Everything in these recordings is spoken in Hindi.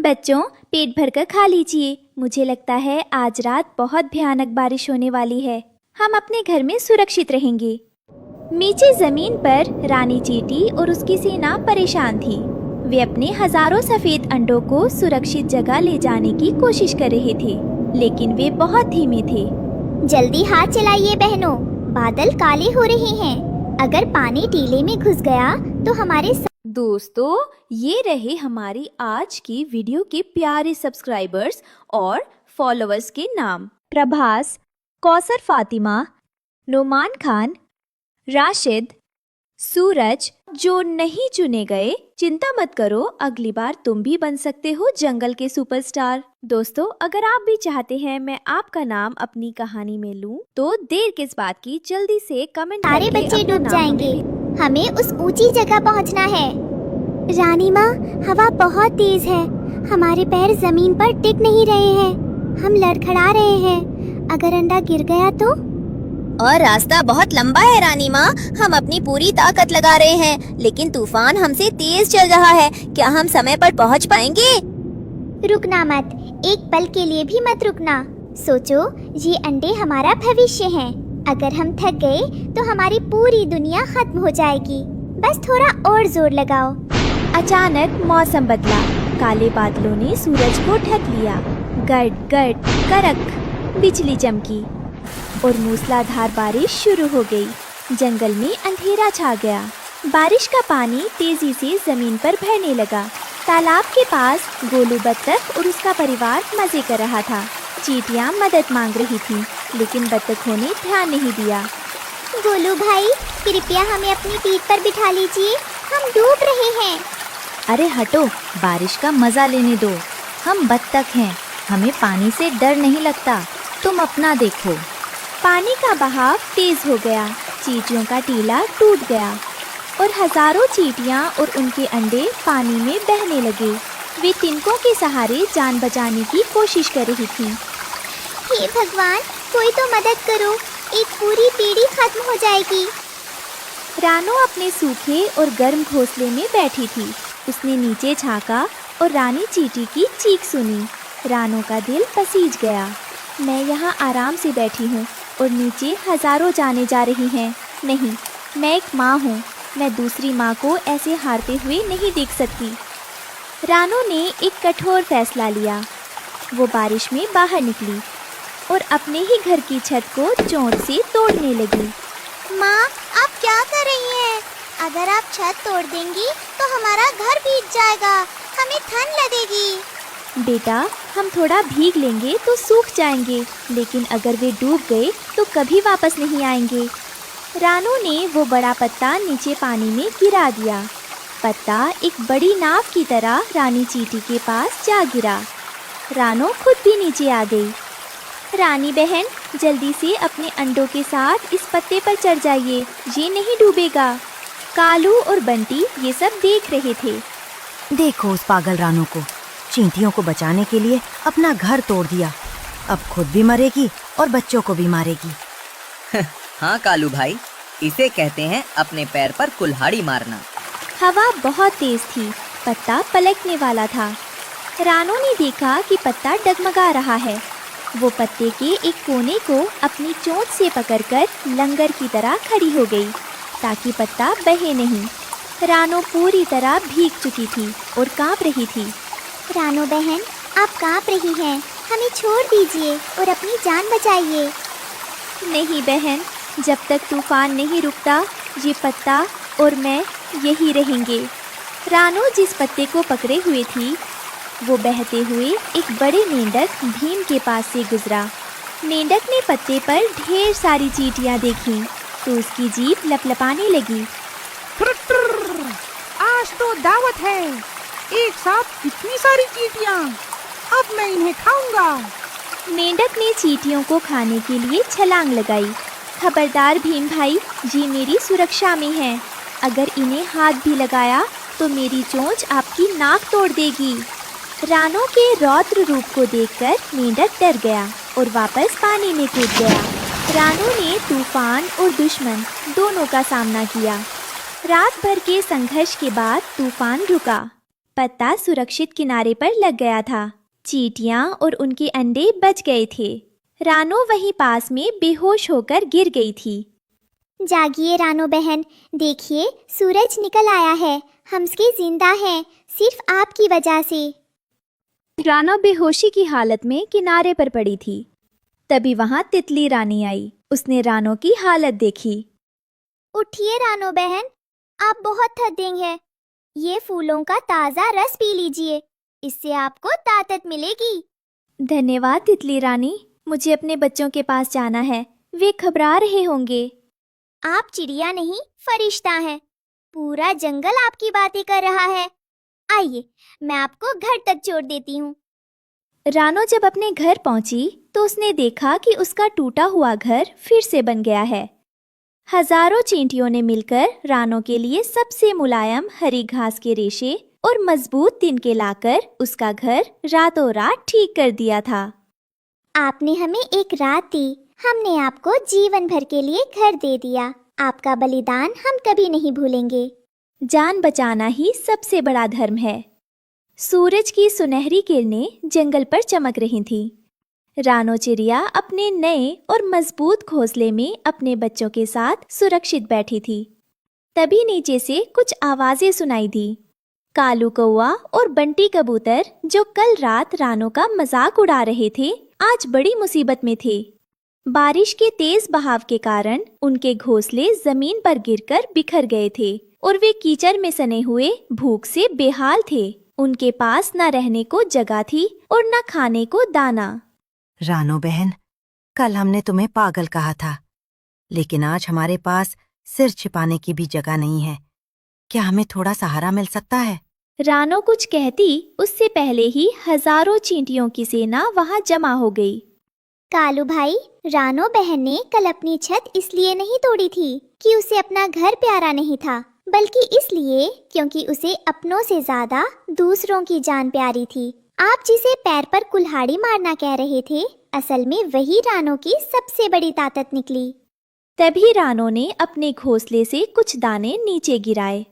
बच्चों, पेट भरकर खा लीजिए। मुझे लगता है आज रात बहुत भयानक बारिश होने वाली है। हम अपने घर में सुरक्षित रहेंगे। नीचे जमीन पर रानी चींटी और उसकी सेना परेशान थी। वे अपने हजारों सफेद अंडों को सुरक्षित जगह ले जाने की कोशिश कर रहे थे, लेकिन वे बहुत धीमे थे। जल्दी हाथ चलाइए बहनों, बादल काले हो रहे हैं। अगर पानी टीले में घुस गया तो हमारे दोस्तों, ये रहे हमारी आज की वीडियो के प्यारे सब्सक्राइबर्स और फॉलोअर्स के नाम। प्रभास, कौसर फातिमा, नोमान खान, राशिद, सूरज। जो नहीं चुने गए, चिंता मत करो, अगली बार तुम भी बन सकते हो जंगल के सुपरस्टार। दोस्तों, अगर आप भी चाहते हैं मैं आपका नाम अपनी कहानी में लूं, तो देर किस बात की, जल्दी से कमेंट सारे करके बच्चे अपना डूब नाम जाएंगे। हमें हमें उस ऊंची जगह पहुंचना है। रानी माँ, हवा बहुत तेज है। हमारे पैर जमीन पर टिक नहीं रहे हैं। हम लड़खड़ा रहे हैं। अगर अंडा गिर गया तो? और रास्ता बहुत लंबा है रानी माँ। हम अपनी पूरी ताकत लगा रहे हैं, लेकिन तूफान हमसे तेज चल रहा है। क्या हम समय पर पहुँच पाएंगे? रुकना मत, एक पल के लिए भी मत रुकना। सोचो, ये अंडे हमारा भविष्य हैं। अगर हम थक गए तो हमारी पूरी दुनिया खत्म हो जाएगी। बस थोड़ा और जोर लगाओ। अचानक मौसम बदला। काले बादलों ने सूरज को ढक लिया। गड़ गड़ करक बिजली चमकी और मूसलाधार बारिश शुरू हो गई। जंगल में अंधेरा छा गया। बारिश का पानी तेजी से जमीन पर भरने लगा। तालाब के पास गोलू बत्तख और उसका परिवार मजे कर रहा था। चींटियां मदद मांग रही थी, लेकिन बत्तखों ने ध्यान नहीं दिया। गोलू भाई, कृपया हमें अपनी पीठ पर बिठा लीजिए, हम डूब रहे हैं। अरे हटो, बारिश का मजा लेने दो। हम बत्तख हैं, हमें पानी से डर नहीं लगता। तुम अपना देखो। पानी का बहाव तेज हो गया। चींटियों का टीला टूट गया और हजारों चींटियां और उनके अंडे पानी में बहने लगे। वे तिनकों के सहारे जान बचाने की कोशिश कर रही थी। हे भगवान, कोई तो मदद करो, एक पूरी पीढ़ी खत्म हो जाएगी। रानो अपने सूखे और गर्म घोंसले में बैठी थी। उसने नीचे झांका और रानी चींटी की चीख सुनी। रानो का दिल पसीज गया। मैं यहाँ आराम से बैठी हूँ और नीचे हजारों जाने जा रही हैं। नहीं, मैं एक माँ हूँ। मैं दूसरी माँ को ऐसे हारते हुए नहीं देख सकती। रानो ने एक कठोर फैसला लिया। वो बारिश में बाहर निकली और अपने ही घर की छत को चोट से तोड़ने लगी। माँ, आप क्या कर रही हैं? अगर आप छत तोड़ देंगी तो हमारा घर भीग जाएगा, हमें ठंड लगेगी। बेटा, हम थोड़ा भीग लेंगे तो सूख जाएंगे, लेकिन अगर वे डूब गए तो कभी वापस नहीं आएंगे। रानो ने वो बड़ा पत्ता नीचे पानी में गिरा दिया। पत्ता एक बड़ी नाव की तरह रानी चींटी के पास जा गिरा। रानो खुद भी नीचे आ गई। रानी बहन, जल्दी से अपने अंडों के साथ इस पत्ते पर चढ़ जाइए, ये नहीं डूबेगा। कालू और बंटी ये सब देख रहे थे। देखो उस पागल रानो को, चींटियों को बचाने के लिए अपना घर तोड़ दिया। अब खुद भी मरेगी और बच्चों को भी मारेगी। हाँ कालू भाई, इसे कहते हैं अपने पैर पर कुल्हाड़ी मारना। हवा बहुत तेज थी। पत्ता पलटने वाला था। रानो ने देखा कि पत्ता डगमगा रहा है। वो पत्ते के एक कोने को अपनी चोंच से पकड़कर लंगर की तरह खड़ी हो गई, ताकि पत्ता बहे नहीं। रानो पूरी तरह भीग चुकी थी और कांप रही थी। रानो बहन, आप कांप रही हैं, हमें छोड़ दीजिए और अपनी जान बचाइए। नहीं बहन, जब तक तूफान नहीं रुकता, ये पत्ता और मैं यही रहेंगे। रानो जिस पत्ते को पकड़े हुए थी, वो बहते हुए एक बड़े मेंढक भीम के पास से गुजरा। मेंढक ने पत्ते पर ढेर सारी चींटियां देखीं, तो उसकी जीभ लपलपाने लगी। आज तो दावत है, एक साथ इतनी सारी चींटियां, अब मैं इन्हें खाऊंगा। मेंढक ने चींटियों को खाने के लिए छलांग लगाई। खबरदार भीम भाई, ये मेरी सुरक्षा में है। अगर इन्हें हाथ भी लगाया तो मेरी चोंच आपकी नाक तोड़ देगी। रानो के रौद्र रूप को देखकर मेंढक डर गया और वापस पानी में कूद गया। रानो ने तूफान और दुश्मन दोनों का सामना किया। रात भर के संघर्ष के बाद तूफान रुका। पत्ता सुरक्षित किनारे पर लग गया था। चींटियां और उनके अंडे बच गए थे। रानो वहीं पास में बेहोश होकर गिर गई थी। जागिए रानो बहन, देखिए सूरज निकल आया है। हम इसके जिंदा हैं, सिर्फ आपकी वजह से। रानो बेहोशी की हालत में किनारे पर पड़ी थी। तभी वहां तितली रानी आई। उसने रानो की हालत देखी। उठिए रानो बहन, आप बहुत थक गई हैं। ये फूलों का ताज़ा रस पी लीजिए, इससे आपको ताकत मिलेगी। धन्यवाद तितली रानी, मुझे अपने बच्चों के पास जाना है, वे घबरा रहे होंगे। आप चिड़िया नहीं, फरिश्ता हैं। पूरा जंगल आपकी बातें कर रहा है। आइए, मैं आपको घर तक छोड़ देती हूँ। रानो जब अपने घर पहुंची तो उसने देखा कि उसका टूटा हुआ घर फिर से बन गया है। हजारों चींटियों ने मिलकर रानो के लिए सबसे मुलायम हरी घास के रेशे और मजबूत तिनके लाकर उसका घर रातों रात ठीक कर दिया था। आपने हमें एक रात दी, हमने आपको जीवन भर के लिए घर दे दिया। आपका बलिदान हम कभी नहीं भूलेंगे। जान बचाना ही सबसे बड़ा धर्म है। सूरज की सुनहरी किरणें जंगल पर चमक रही थीं। रानो चिड़िया अपने नए और मजबूत घोंसले में अपने बच्चों के साथ सुरक्षित बैठी थी। तभी नीचे से कुछ आवाजें सुनाई दी। कालू कौआ और बंटी कबूतर, जो कल रात रानो का मजाक उड़ा रहे थे, आज बड़ी मुसीबत में थे। बारिश के तेज बहाव के कारण उनके घोंसले जमीन पर गिरकर बिखर गए थे और वे कीचड़ में सने हुए भूख से बेहाल थे। उनके पास न रहने को जगह थी और न खाने को दाना। रानो बहन, कल हमने तुम्हें पागल कहा था, लेकिन आज हमारे पास सिर छिपाने की भी जगह नहीं है। क्या हमें थोड़ा सहारा मिल सकता है? रानो कुछ कहती उससे पहले ही हजारों चींटियों की सेना वहां जमा हो गई। कालू भाई, रानो बहन ने कल अपनी छत इसलिए नहीं तोड़ी थी कि उसे अपना घर प्यारा नहीं था, बल्कि इसलिए क्योंकि उसे अपनों से ज्यादा दूसरों की जान प्यारी थी। आप जिसे पैर पर कुल्हाड़ी मारना कह रहे थे, असल में वही रानो की सबसे बड़ी ताकत निकली। तभी रानो ने अपने घोंसले से कुछ दाने नीचे गिराए।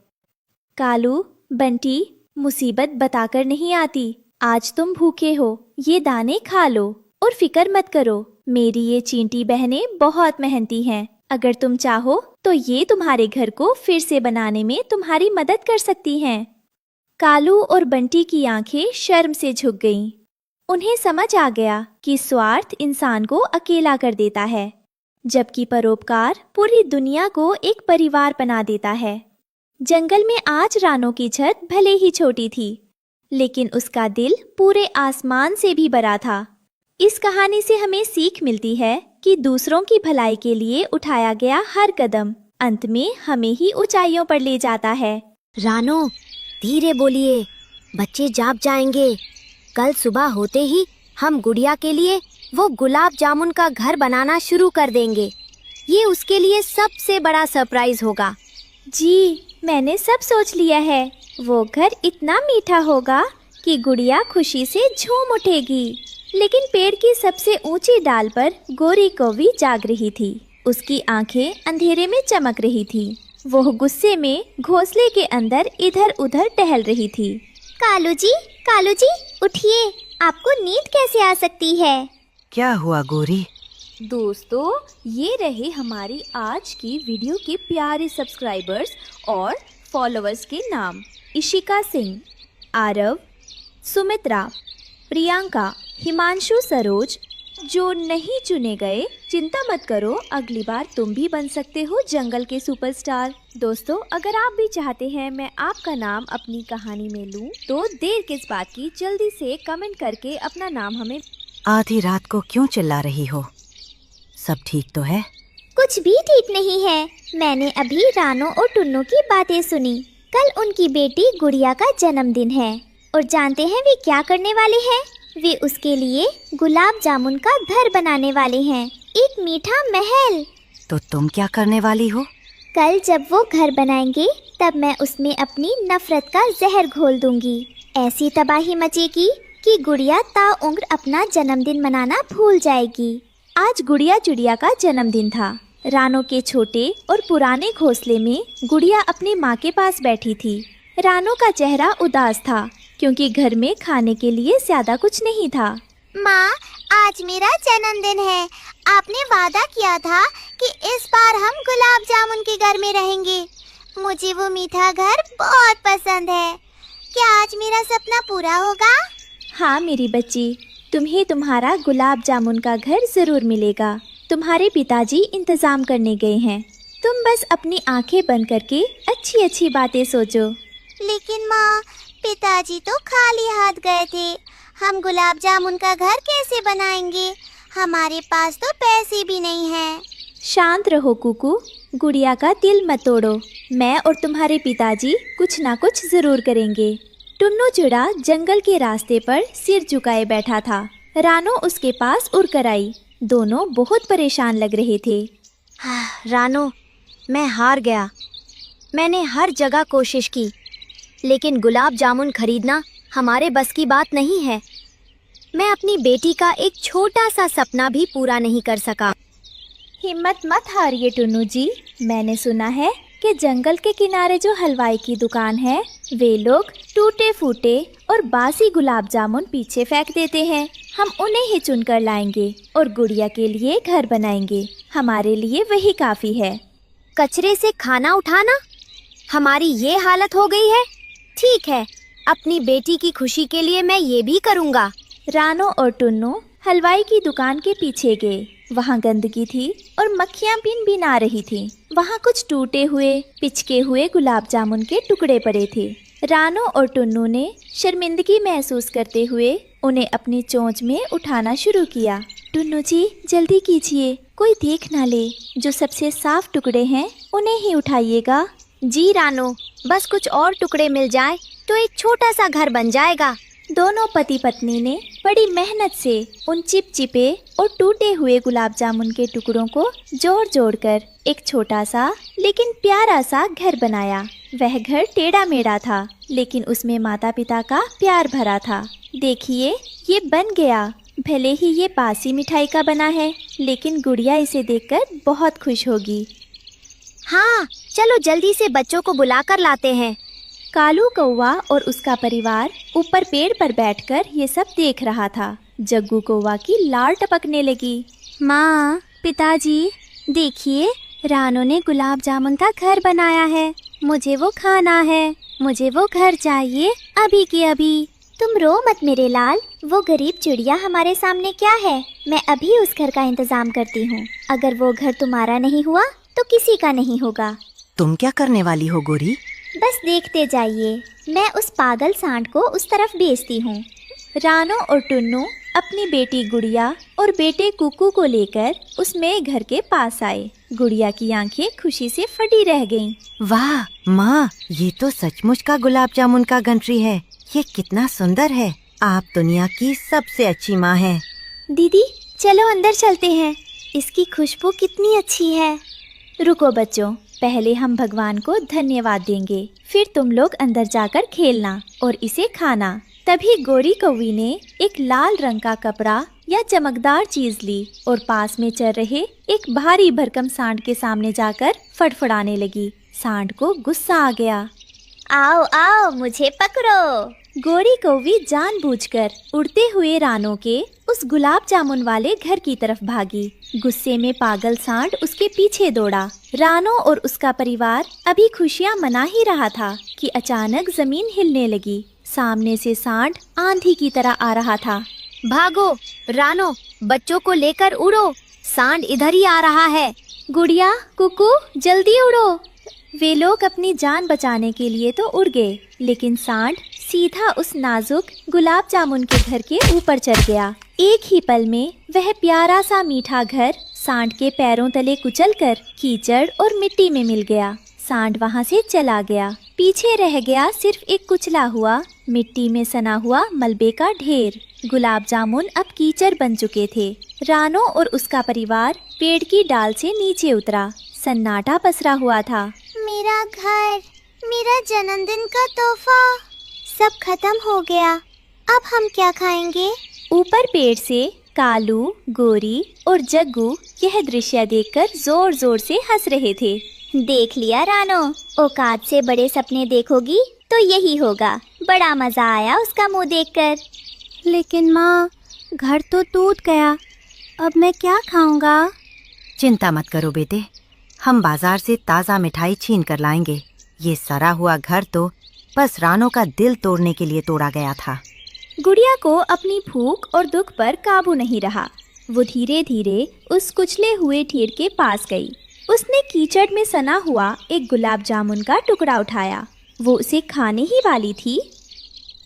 कालू, बंटी, मुसीबत बताकर नहीं आती। आज तुम भूखे हो, ये दाने खा लो और फिक्र मत करो। मेरी ये चींटी बहनें बहुत मेहनती हैं। अगर तुम चाहो तो ये तुम्हारे घर को फिर से बनाने में तुम्हारी मदद कर सकती हैं। कालू और बंटी की आंखें शर्म से झुक गईं। उन्हें समझ आ गया कि स्वार्थ इंसान को अकेला कर देता है, जबकि परोपकार पूरी दुनिया को एक परिवार बना देता है। जंगल में आज रानो की छत भले ही छोटी थी, लेकिन उसका दिल पूरे आसमान से भी बड़ा था। इस कहानी से हमें सीख मिलती है कि दूसरों की भलाई के लिए उठाया गया हर कदम अंत में हमें ही ऊंचाइयों पर ले जाता है। रानो, धीरे बोलिए, बच्चे जाग जाएंगे। कल सुबह होते ही हम गुड़िया के लिए वो गुलाब जामुन का घर बनाना शुरू कर देंगे। ये उसके लिए सबसे बड़ा सरप्राइज होगा। जी, मैंने सब सोच लिया है। वो घर इतना मीठा होगा कि गुड़िया खुशी से झूम उठेगी। लेकिन पेड़ की सबसे ऊंची डाल पर गोरी कौवी जाग रही थी। उसकी आंखें अंधेरे में चमक रही थी। वो गुस्से में घोंसले के अंदर इधर उधर टहल रही थी। कालू जी, उठिए, आपको नींद कैसे आ सकती है? क्या हुआ गोरी? दोस्तों, ये रहे हमारी आज की वीडियो के प्यारे सब्सक्राइबर्स और फॉलोअर्स के नाम। इशिका सिंह, आरव, सुमित्रा, प्रियंका, हिमांशु, सरोज। जो नहीं चुने गए, चिंता मत करो, अगली बार तुम भी बन सकते हो जंगल के सुपरस्टार। दोस्तों, अगर आप भी चाहते हैं मैं आपका नाम अपनी कहानी में लूं, तो देर किस बात की, जल्दी से कमेंट करके अपना नाम हमें। आधी रात को क्यों चिल्ला रही हो? सब ठीक तो है? कुछ भी ठीक नहीं है। मैंने अभी रानो और टुन्नू की बातें सुनी। कल उनकी बेटी गुड़िया का जन्मदिन है और जानते हैं वे क्या करने वाले हैं? वे उसके लिए गुलाब जामुन का घर बनाने वाले हैं, एक मीठा महल। तो तुम क्या करने वाली हो? कल जब वो घर बनाएंगे तब मैं उसमें अपनी नफरत का जहर घोल दूंगी। ऐसी तबाही मचेगी कि गुड़िया ताउम्र अपना जन्मदिन मनाना भूल जाएगी। आज गुड़िया चिड़िया का जन्मदिन था। रानो के छोटे और पुराने घोंसले में गुड़िया अपनी माँ के पास बैठी थी। रानो का चेहरा उदास था क्योंकि घर में खाने के लिए ज्यादा कुछ नहीं था। माँ, आज मेरा जन्मदिन है। आपने वादा किया था कि इस बार हम गुलाब जामुन के घर में रहेंगे। मुझे वो मीठा घर बहुत पसंद है। क्या आज मेरा सपना पूरा होगा? हाँ मेरी बच्ची, तुम्हें तुम्हारा गुलाब जामुन का घर जरूर मिलेगा। तुम्हारे पिताजी इंतजाम करने गए हैं। तुम बस अपनी आंखें बंद करके अच्छी अच्छी बातें सोचो। लेकिन माँ, पिताजी तो खाली हाथ गए थे। हम गुलाब जामुन का घर कैसे बनाएंगे? हमारे पास तो पैसे भी नहीं हैं। शांत रहो कुकू, गुड़िया का दिल मत तोड़ो। मैं और तुम्हारे पिताजी कुछ ना कुछ जरूर करेंगे। टुन्नू चिड़ा जंगल के रास्ते पर सिर झुकाए बैठा था। रानो उसके पास उड़कर आई। दोनों बहुत परेशान लग रहे थे। रानो, मैं हार गया। मैंने हर जगह कोशिश की, लेकिन गुलाब जामुन खरीदना हमारे बस की बात नहीं है। मैं अपनी बेटी का एक छोटा सा सपना भी पूरा नहीं कर सका। हिम्मत मत हारिए टुन्नू जी। मैंने सुना है कि जंगल के किनारे जो हलवाई की दुकान है, वे लोग टूटे फूटे और बासी गुलाब जामुन पीछे फेंक देते हैं। हम उन्हें ही चुनकर लाएंगे और गुड़िया के लिए घर बनाएंगे। हमारे लिए वही काफी है। कचरे से खाना उठाना? हमारी ये हालत हो गई है। ठीक है, अपनी बेटी की खुशी के लिए मैं ये भी करूँगा। रानो और टुन्नू हलवाई की दुकान के पीछे गए। वहाँ गंदगी थी और मक्खियाँ भिन आ रही थीं। वहाँ कुछ टूटे हुए पिचके हुए गुलाब जामुन के टुकड़े पड़े थे। रानो और टुन्नू ने शर्मिंदगी महसूस करते हुए उन्हें अपनी चोंच में उठाना शुरू किया। टुन्नू जी जल्दी कीजिए, कोई देख ना ले। जो सबसे साफ टुकड़े हैं उन्हें ही उठाइएगा। जी रानो, बस कुछ और टुकड़े मिल जाए तो एक छोटा सा घर बन जाएगा। दोनों पति पत्नी ने बड़ी मेहनत से उन चिपचिपे और टूटे हुए गुलाब जामुन के टुकड़ों को जोड़ कर एक छोटा सा लेकिन प्यारा सा घर बनाया। वह घर टेढ़ा मेढ़ा था, लेकिन उसमें माता पिता का प्यार भरा था। देखिए, ये बन गया। भले ही ये बासी मिठाई का बना है, लेकिन गुड़िया इसे देखकर बहुत खुश होगी। हाँ, चलो जल्दी से बच्चों को बुलाकर लाते हैं। कालू कौवा और उसका परिवार ऊपर पेड़ पर बैठकर ये सब देख रहा था। जग्गू कौवा की लार टपकने लगी। माँ, पिताजी, देखिए, रानो ने गुलाब जामुन का घर बनाया है। मुझे वो खाना है। मुझे वो घर चाहिए, अभी के अभी। तुम रो मत मेरे लाल। वो गरीब चिड़िया हमारे सामने क्या है? मैं अभी उस घर का इंतजाम करती हूँ। अगर वो घर तुम्हारा नहीं हुआ तो किसी का नहीं होगा। तुम क्या करने वाली हो गोरी? बस देखते जाइए, मैं उस पागल सांड को उस तरफ भेजती हूँ। रानो और टुन्नू अपनी बेटी गुड़िया और बेटे कुकू को लेकर उस नए घर के पास आए। गुड़िया की आंखें खुशी से फटी रह गईं। वाह माँ, ये तो सचमुच का गुलाब जामुन का गंटरी है। ये कितना सुंदर है। आप दुनिया की सबसे अच्छी माँ हैं। दीदी चलो अंदर चलते हैं। इसकी खुशबू कितनी अच्छी है। रुको बच्चों, पहले हम भगवान को धन्यवाद देंगे, फिर तुम लोग अंदर जाकर खेलना और इसे खाना। तभी गोरी कौवी ने एक लाल रंग का कपड़ा या चमकदार चीज ली और पास में चल रहे एक भारी भरकम सांड के सामने जाकर फड़फड़ाने लगी। सांड को गुस्सा आ गया। आओ आओ, मुझे पकड़ो। गोरी कौवी जानबूझकर उड़ते हुए रानो के उस गुलाब जामुन वाले घर की तरफ भागी। गुस्से में पागल सांड उसके पीछे दौड़ा। रानो और उसका परिवार अभी खुशियां मना ही रहा था कि अचानक जमीन हिलने लगी। सामने से सांड आंधी की तरह आ रहा था। भागो रानो, बच्चों को लेकर उड़ो। सांड इधर ही आ रहा है। गुड़िया, कुकू, जल्दी उड़ो। वे लोग अपनी जान बचाने के लिए तो उड़ गए, लेकिन सांड सीधा उस नाजुक गुलाब जामुन के घर के ऊपर चढ़ गया। एक ही पल में वह प्यारा सा मीठा घर सांड के पैरों तले कुचलकर कीचड़ और मिट्टी में मिल गया। सांड वहाँ से चला गया। पीछे रह गया सिर्फ एक कुचला हुआ, मिट्टी में सना हुआ मलबे का ढेर। गुलाब जामुन अब कीचड़ बन चुके थे। रानो और उसका परिवार पेड़ की डाल से नीचे उतरा। सन्नाटा पसरा हुआ था। मेरा घर, मेरा जन्मदिन का तोहफा, सब खत्म हो गया। अब हम क्या खाएंगे? ऊपर पेड़ से कालू, गोरी और जग्गू यह दृश्य देखकर जोर जोर से हंस रहे थे। देख लिया रानो, औकात से बड़े सपने देखोगी तो यही होगा। बड़ा मजा आया उसका मुंह देखकर। लेकिन माँ, घर तो टूट गया, अब मैं क्या खाऊंगा? चिंता मत करो बेटे, हम बाजार से ताज़ा मिठाई छीन कर लाएंगे। ये सड़ा हुआ घर तो बस रानो का दिल तोड़ने के लिए तोड़ा गया था। गुड़िया को अपनी भूख और दुख पर काबू नहीं रहा। वो धीरे धीरे उस कुचले हुए ढेर के पास गई। उसने कीचड़ में सना हुआ एक गुलाब जामुन का टुकड़ा उठाया। वो उसे खाने ही वाली थी।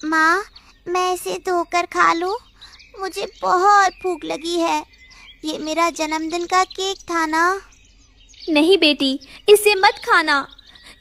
माँ, मैं इसे धोकर खा लूं? मुझे बहुत भूख लगी है। ये मेरा जन्मदिन का केक था ना? नहीं बेटी, इसे मत खाना,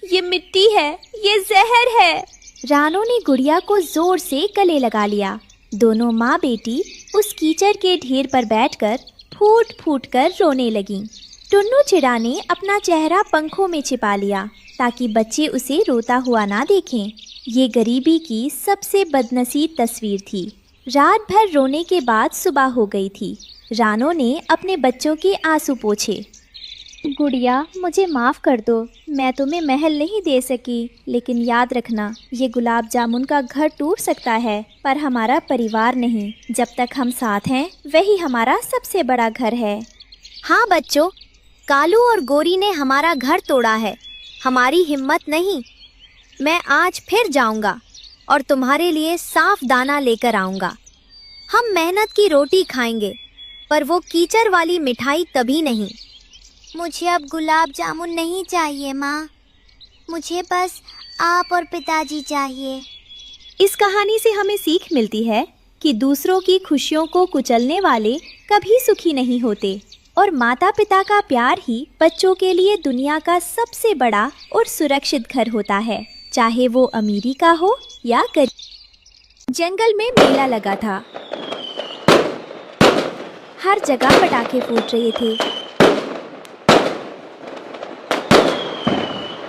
ये मिट्टी है, ये जहर है। रानो ने गुड़िया को जोर से गले लगा लिया। दोनों माँ बेटी उस कीचड़ के ढेर पर बैठकर फूट फूट कर रोने लगीं। टुन्नू चिड़ा ने अपना चेहरा पंखों में छिपा लिया ताकि बच्चे उसे रोता हुआ ना देखें। ये गरीबी की सबसे बदनसीब तस्वीर थी। रात भर रोने के बाद सुबह हो गई थी। रानो ने अपने बच्चों के आंसू पोंछे। गुड़िया, मुझे माफ़ कर दो, मैं तुम्हें महल नहीं दे सकी, लेकिन याद रखना, ये गुलाब जामुन का घर टूट सकता है पर हमारा परिवार नहीं। जब तक हम साथ हैं वही हमारा सबसे बड़ा घर है। हाँ बच्चों, कालू और गोरी ने हमारा घर तोड़ा है, हमारी हिम्मत नहीं। मैं आज फिर जाऊंगा और तुम्हारे लिए साफ दाना लेकर आऊंगा। हम मेहनत की रोटी खाएंगे, पर वो कीचड़ वाली मिठाई कभी नहीं। मुझे अब गुलाब जामुन नहीं चाहिए माँ, मुझे बस आप और पिताजी चाहिए। इस कहानी से हमें सीख मिलती है कि दूसरों की खुशियों को कुचलने वाले कभी सुखी नहीं होते और माता पिता का प्यार ही बच्चों के लिए दुनिया का सबसे बड़ा और सुरक्षित घर होता है, चाहे वो अमीरी का हो या गरीब। जंगल में मेला लगा था। हर जगह पटाखे फूट रहे थे।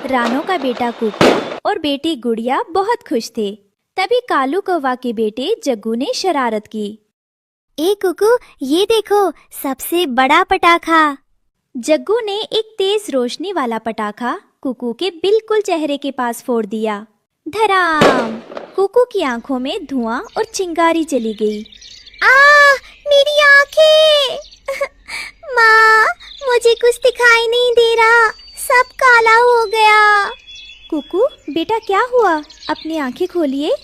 रानो का बेटा कुकू और बेटी गुड़िया बहुत खुश थे। तभी कालू कौवा के बेटे जग्गू ने शरारत की। ए कुकू, ये देखो, सबसे बड़ा पटाखा। जग्गू ने एक तेज रोशनी वाला पटाखा कुकू के बिल्कुल चेहरे के पास फोड़ दिया। धड़ाम! कुकू की आंखों में धुआं और चिंगारी चली गई। मेरी आंखें! माँ, मुझे कुछ दिखाई नहीं दे रहा, सब काला हो गया। कुकू बेटा, क्या हुआ? अपनी आंखें खोलिए।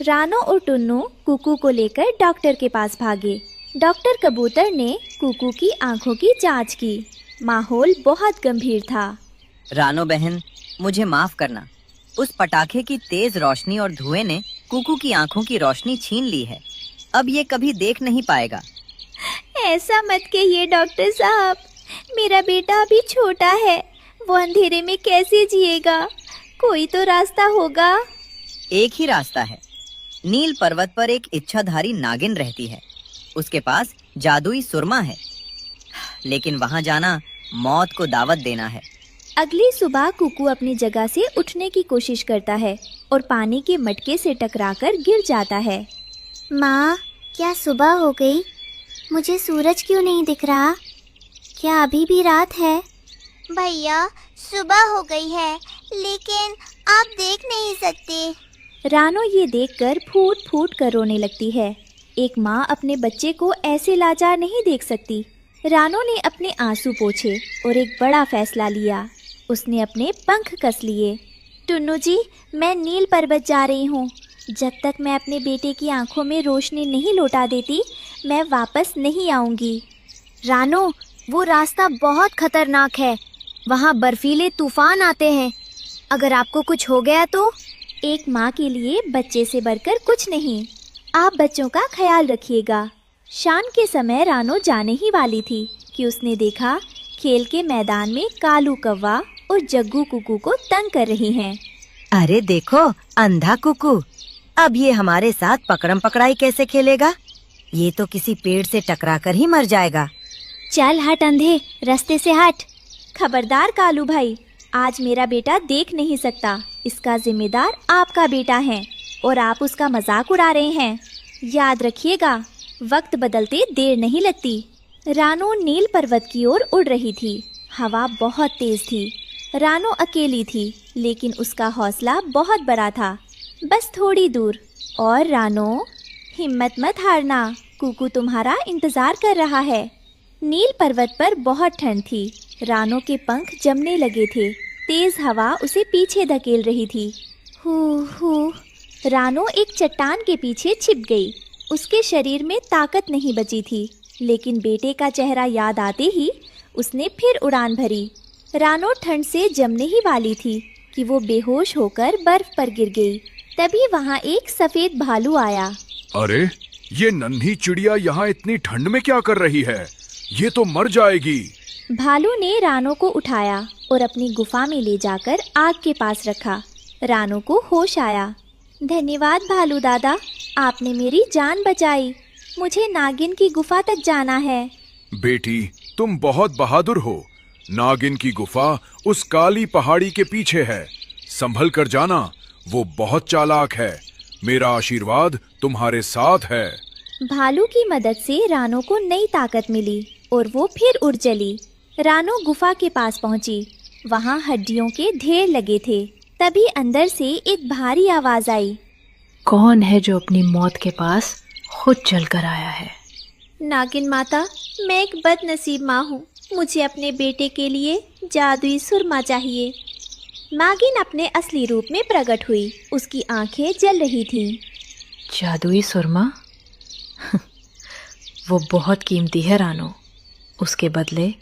रानो और टुन्नू कुकू को लेकर डॉक्टर के पास भागे। डॉक्टर कबूतर ने कुकू की आंखों की जांच की। माहौल बहुत गंभीर था। रानो बहन, मुझे माफ करना। उस पटाखे की तेज रोशनी और धुएं ने कुकू की आंखों की रोशनी छीन ली है। अब ये कभी देख नहीं पाएगा। ऐसा मत कहिए डॉक्टर साहब, मेरा बेटा अभी छोटा है, वो अंधेरे में कैसे जिएगा? कोई तो रास्ता होगा। एक ही रास्ता है। नील पर्वत पर एक इच्छाधारी नागिन रहती है। उसके पास जादुई सुरमा है, लेकिन वहां जाना मौत को दावत देना है। अगली सुबह कुकू अपनी जगह से उठने की कोशिश करता है और पानी के मटके से टकराकर गिर जाता है। माँ, क्या सुबह हो गई? मुझे सूरज क्यों नहीं दिख रहा? क्या अभी भी रात है? भैया, सुबह हो गई है, लेकिन आप देख नहीं सकते। रानो ये देखकर फूट फूट कर रोने लगती है। एक माँ अपने बच्चे को ऐसे लाचार नहीं देख सकती। रानो ने अपने आंसू पोंछे और एक बड़ा फैसला लिया। उसने अपने पंख कस लिए। टुन्नू जी, मैं नील पर्वत जा रही हूँ। जब तक मैं अपने बेटे की आंखों में रोशनी नहीं लौटा देती, मैं वापस नहीं आऊँगी। रानो, वो रास्ता बहुत खतरनाक है, वहाँ बर्फीले तूफान आते हैं। अगर आपको कुछ हो गया तो? एक माँ के लिए बच्चे से बढ़कर कुछ नहीं। आप बच्चों का ख्याल रखिएगा। शाम के समय रानो जाने ही वाली थी कि उसने देखा खेल के मैदान में कालू कौवा और जग्गू कुकू को तंग कर रही हैं। अरे देखो, अंधा कुकू, अब ये हमारे साथ पकड़म पकड़ाई कैसे खेलेगा? ये तो किसी पेड़ से टकराकर ही मर जाएगा। चल हट अंधे, रास्ते से हट। खबरदार कालू भाई, आज मेरा बेटा देख नहीं सकता। इसका जिम्मेदार आपका बेटा है और आप उसका मजाक उड़ा रहे हैं। याद रखिएगा, वक्त बदलते देर नहीं लगती। रानो नील पर्वत की ओर उड़ रही थी। हवा बहुत तेज थी। रानो अकेली थी, लेकिन उसका हौसला बहुत बड़ा था। बस थोड़ी दूर। और रानो, हिम्मत मत हारना, कुकू तुम्हारा इंतजार कर रहा है। नील पर्वत पर बहुत ठंड थी। रानो के पंख जमने लगे थे। तेज हवा उसे पीछे धकेल रही थी। हू रानो एक चट्टान के पीछे छिप गई। उसके शरीर में ताकत नहीं बची थी, लेकिन बेटे का चेहरा याद आते ही उसने फिर उड़ान भरी। रानो ठंड से जमने ही वाली थी कि वो बेहोश होकर बर्फ पर गिर गई। तभी वहाँ एक सफेद भालू आया। अरे, ये नन्ही चिड़िया यहाँ इतनी ठंड में क्या कर रही है? ये तो मर जाएगी। भालू ने रानो को उठाया और अपनी गुफा में ले जाकर आग के पास रखा। रानो को होश आया। धन्यवाद भालू दादा, आपने मेरी जान बचाई। मुझे नागिन की गुफा तक जाना है। बेटी, तुम बहुत बहादुर हो। नागिन की गुफा उस काली पहाड़ी के पीछे है। संभल कर जाना, वो बहुत चालाक है। मेरा आशीर्वाद तुम्हारे साथ है। भालू की मदद से रानो को नई ताकत मिली और वो फिर उड़ चली। रानो गुफा के पास पहुंची। वहाँ हड्डियों के ढेर लगे थे। तभी अंदर से एक भारी आवाज आई। कौन है जो अपनी मौत के पास खुद चल कर आया है? नागिन माता, मैं एक बदनसीब माँ हूँ। मुझे अपने बेटे के लिए जादुई सुरमा चाहिए। नागिन अपने असली रूप में प्रकट हुई। उसकी आंखें जल रही थीं। जादुई सुरमा? वो बहुत कीमती है रानो। उसके बदले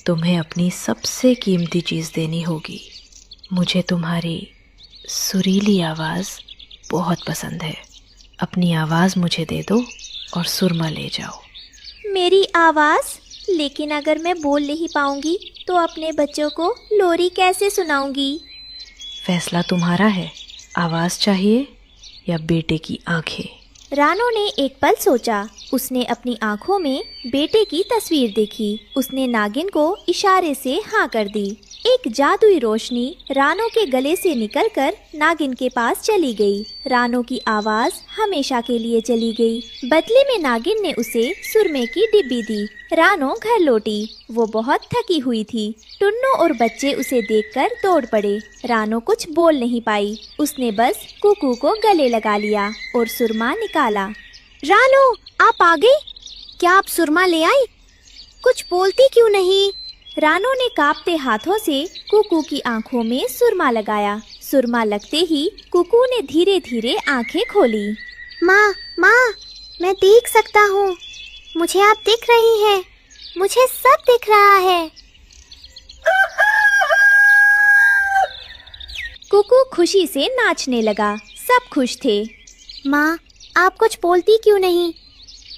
तुम्हें अपनी सबसे कीमती चीज़ देनी होगी। मुझे तुम्हारी सुरीली आवाज़ बहुत पसंद है। अपनी आवाज़ मुझे दे दो और सुरमा ले जाओ। मेरी आवाज़? लेकिन अगर मैं बोल नहीं पाऊंगी तो अपने बच्चों को लोरी कैसे सुनाऊंगी? फैसला तुम्हारा है। आवाज़ चाहिए या बेटे की आंखें? रानो ने एक पल सोचा। उसने अपनी आंखों में बेटे की तस्वीर देखी। उसने नागिन को इशारे से हाँ कर दी। एक जादुई रोशनी रानो के गले से निकलकर नागिन के पास चली गई। रानो की आवाज हमेशा के लिए चली गई। बदले में नागिन ने उसे सुरमे की डिब्बी दी। रानो घर लौटी। वो बहुत थकी हुई थी। टुन्नू और बच्चे उसे देखकर दौड़ पड़े। रानो कुछ बोल नहीं पाई। उसने बस कुकू को गले लगा लिया और सुरमा निकाला। रानो, आप आ गई? क्या आप सुरमा ले आई? कुछ बोलती क्यों नहीं? रानो ने कांपते हाथों से कुकू की आंखों में सुरमा लगाया। सुरमा लगते ही कुकू ने धीरे धीरे आंखें खोली। माँ, मैं देख सकता हूँ। मुझे आप दिख रही हैं। मुझे सब दिख रहा है। कुकू खुशी से नाचने लगा। सब खुश थे। माँ, आप कुछ बोलती क्यों नहीं?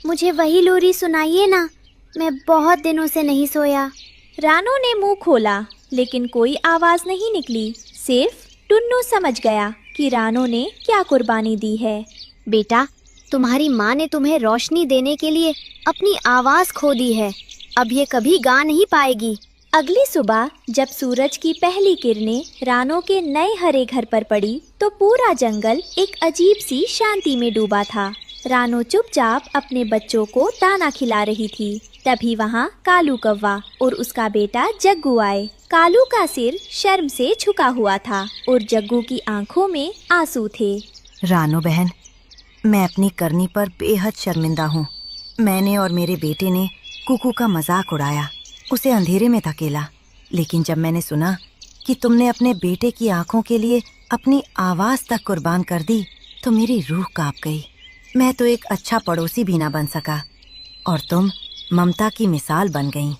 मुझे वही लोरी सुनाइए ना। मैं बहुत दिनों से नहीं सोया। रानो ने मुंह खोला, लेकिन कोई आवाज नहीं निकली। सिर्फ टुन्नू समझ गया कि रानो ने क्या कुर्बानी दी है। बेटा, तुम्हारी माँ ने तुम्हें रोशनी देने के लिए अपनी आवाज खो दी है। अब ये कभी गा नहीं पाएगी। अगली सुबह जब सूरज की पहली किरणें रानो के नए हरे घर पर पड़ी, तो पूरा जंगल एक अजीब सी शांति में डूबा था। रानो चुपचाप अपने बच्चों को दाना खिला रही थी। तभी वहाँ कालू कौवा और उसका बेटा जग्गू आए। कालू का सिर शर्म से झुका हुआ था और जग्गू की आंखों में आंसू थे। रानो बहन, मैं अपनी करनी पर बेहद शर्मिंदा हूँ। मैंने और मेरे बेटे ने कुकू का मजाक उड़ाया, उसे अंधेरे में धकेला। लेकिन जब मैंने सुना कि तुमने अपने बेटे की आंखों के लिए अपनी आवाज तक कुर्बान कर दी, तो मेरी रूह कांप गई। मैं तो एक अच्छा पड़ोसी भी ना बन सका और तुम ममता की मिसाल बन गई।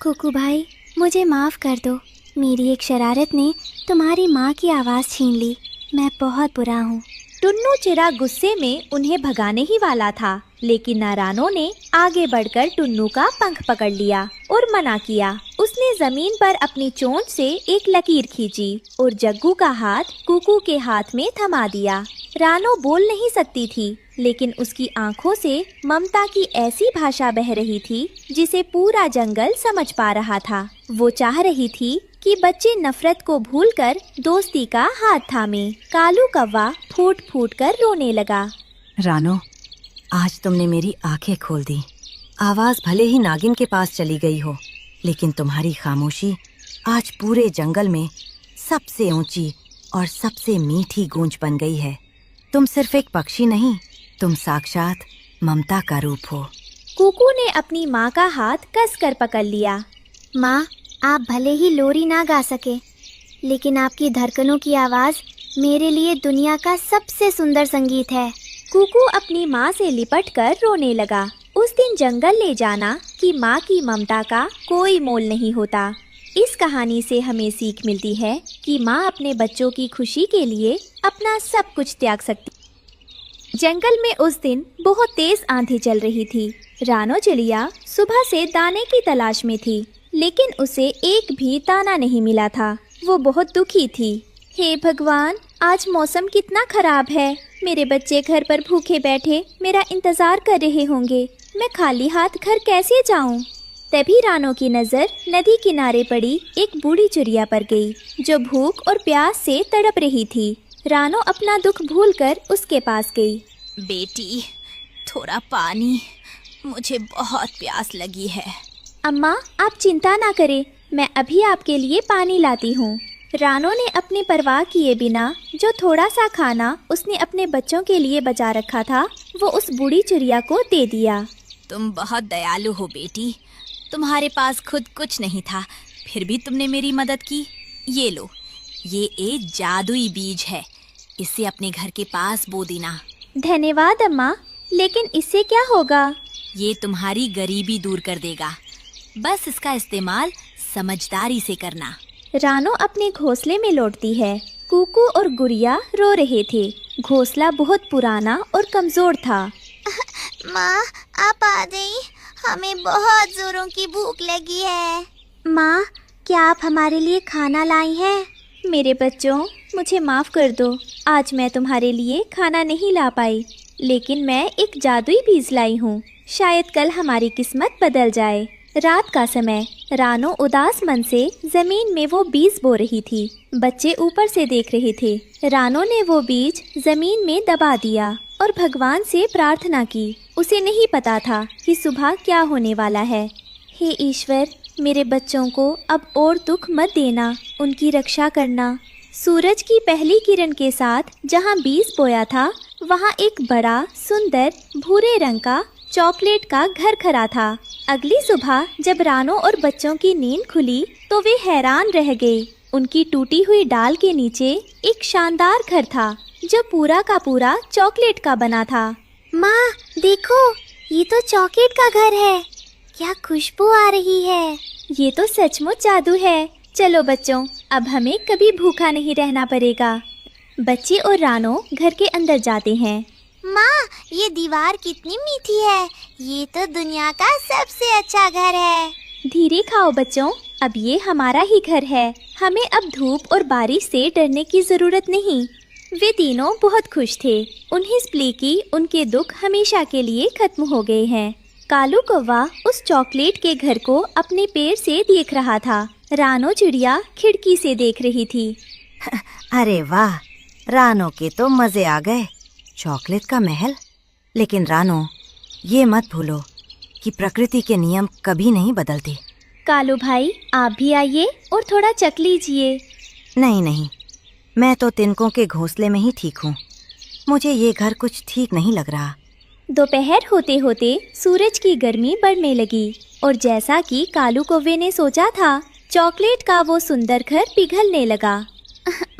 कुकू भाई, मुझे माफ कर दो। मेरी एक शरारत ने तुम्हारी माँ की आवाज़ छीन ली। मैं बहुत बुरा हूँ। टुन्नू चिरा गुस्से में उन्हें भगाने ही वाला था, लेकिन रानो ने आगे बढ़कर टुन्नू का पंख पकड़ लिया और मना किया। उसने जमीन पर अपनी चोंच से एक लकीर खींची और जग्गू का हाथ कुकू के हाथ में थमा दिया। रानो बोल नहीं सकती थी, लेकिन उसकी आंखों से ममता की ऐसी भाषा बह रही थी जिसे पूरा जंगल समझ पा रहा था। वो चाह रही थी कि बच्चे नफरत को भूलकर दोस्ती का हाथ थामे। कालू कौवा फूट फूट कर रोने लगा। रानो, आज तुमने मेरी आंखें खोल दी। आवाज भले ही नागिन के पास चली गई हो, लेकिन तुम्हारी खामोशी आज पूरे जंगल में सबसे ऊंची और सबसे मीठी गूंज बन गई है। तुम सिर्फ एक पक्षी नहीं, तुम साक्षात ममता का रूप हो। कुकू ने अपनी माँ का हाथ कसकर पकड़ लिया। माँ, आप भले ही लोरी ना गा सके, लेकिन आपकी धड़कनों की आवाज़ मेरे लिए दुनिया का सबसे सुंदर संगीत है। कुकू अपनी माँ से लिपटकर रोने लगा। उस दिन जंगल ले जाना कि माँ की ममता का कोई मोल नहीं होता। इस कहानी से हमें सीख मिलती है कि माँ अपने बच्चों की खुशी के लिए अपना सब कुछ त्याग सकती। जंगल में उस दिन बहुत तेज आंधी चल रही थी। रानो चिड़िया सुबह से दाने की तलाश में थी, लेकिन उसे एक भी दाना नहीं मिला था। वो बहुत दुखी थी। हे भगवान, आज मौसम कितना खराब है। मेरे बच्चे घर पर भूखे बैठे मेरा इंतजार कर रहे होंगे। मैं खाली हाथ घर कैसे जाऊं? तभी रानो की नज़र नदी किनारे पड़ी एक बूढ़ी चिड़िया पर गई, जो भूख और प्यास से तड़प रही थी। रानो अपना दुख भूलकर उसके पास गई। बेटी, थोड़ा पानी, मुझे बहुत प्यास लगी है। अम्मा, आप चिंता ना करें, मैं अभी आपके लिए पानी लाती हूँ। रानो ने अपनी परवाह किए बिना जो थोड़ा सा खाना उसने अपने बच्चों के लिए बचा रखा था, वो उस बूढ़ी चिड़िया को दे दिया। तुम बहुत दयालु हो बेटी। तुम्हारे पास खुद कुछ नहीं था, फिर भी तुमने मेरी मदद की। ये लो, ये एक जादुई बीज है, इसे अपने घर के पास बो देना। धन्यवाद अम्मा, लेकिन इससे क्या होगा? ये तुम्हारी गरीबी दूर कर देगा। बस इसका इस्तेमाल समझदारी से करना। रानो अपने घोंसले में लौटती है। कुकू और गुड़िया रो रहे थे। घोंसला बहुत पुराना और कमजोर था। माँ, आप आ गई, हमें बहुत जोरों की भूख लगी है। माँ, क्या आप हमारे लिए खाना लाई हैं? मेरे बच्चों, मुझे माफ़ कर दो, आज मैं तुम्हारे लिए खाना नहीं ला पाई, लेकिन मैं एक जादुई बीज लाई हूँ। शायद कल हमारी किस्मत बदल जाए। रात का समय, रानो उदास मन से जमीन में वो बीज बो रही थी। बच्चे ऊपर से देख रहे थे। रानो ने वो बीज जमीन में दबा दिया और भगवान से प्रार्थना की। उसे नहीं पता था कि सुबह क्या होने वाला है। हे ईश्वर, मेरे बच्चों को अब और दुख मत देना, उनकी रक्षा करना। सूरज की पहली किरण के साथ जहाँ बीज बोया था, वहाँ एक बड़ा सुंदर भूरे रंग का चॉकलेट का घर खड़ा था। अगली सुबह जब रानो और बच्चों की नींद खुली तो वे हैरान रह गए। उनकी टूटी हुई डाल के नीचे एक शानदार घर था, जो पूरा का पूरा चॉकलेट का बना था। माँ, देखो, ये तो चॉकलेट का घर है। क्या खुशबू आ रही है। ये तो सचमुच जादू है। चलो बच्चों, अब हमें कभी भूखा नहीं रहना पड़ेगा। बच्चे और रानो घर के अंदर जाते हैं। माँ, ये दीवार कितनी मीठी है। ये तो दुनिया का सबसे अच्छा घर है। धीरे खाओ बच्चों, अब ये हमारा ही घर है। हमें अब धूप और बारिश से डरने की जरूरत नहीं। वे तीनों बहुत खुश थे। उन्हें स्प्ली की उनके दुख हमेशा के लिए खत्म हो गए हैं। कालू कौवा उस चॉकलेट के घर को अपने पैर से देख रहा था। रानो चिड़िया खिड़की से देख रही थी। अरे वाह, रानो के तो मजे आ गए। चॉकलेट का महल। लेकिन रानो, ये मत भूलो कि प्रकृति के नियम कभी नहीं बदलते। कालू भाई, आप भी आइए और थोड़ा चख लीजिए। नहीं नहीं, मैं तो तिनकों के घोंसले में ही ठीक हूँ। मुझे ये घर कुछ ठीक नहीं लग रहा। दोपहर होते होते सूरज की गर्मी बढ़ने लगी और जैसा कि कालू कौवे ने सोचा था, चॉकलेट का वो सुंदर घर पिघलने लगा।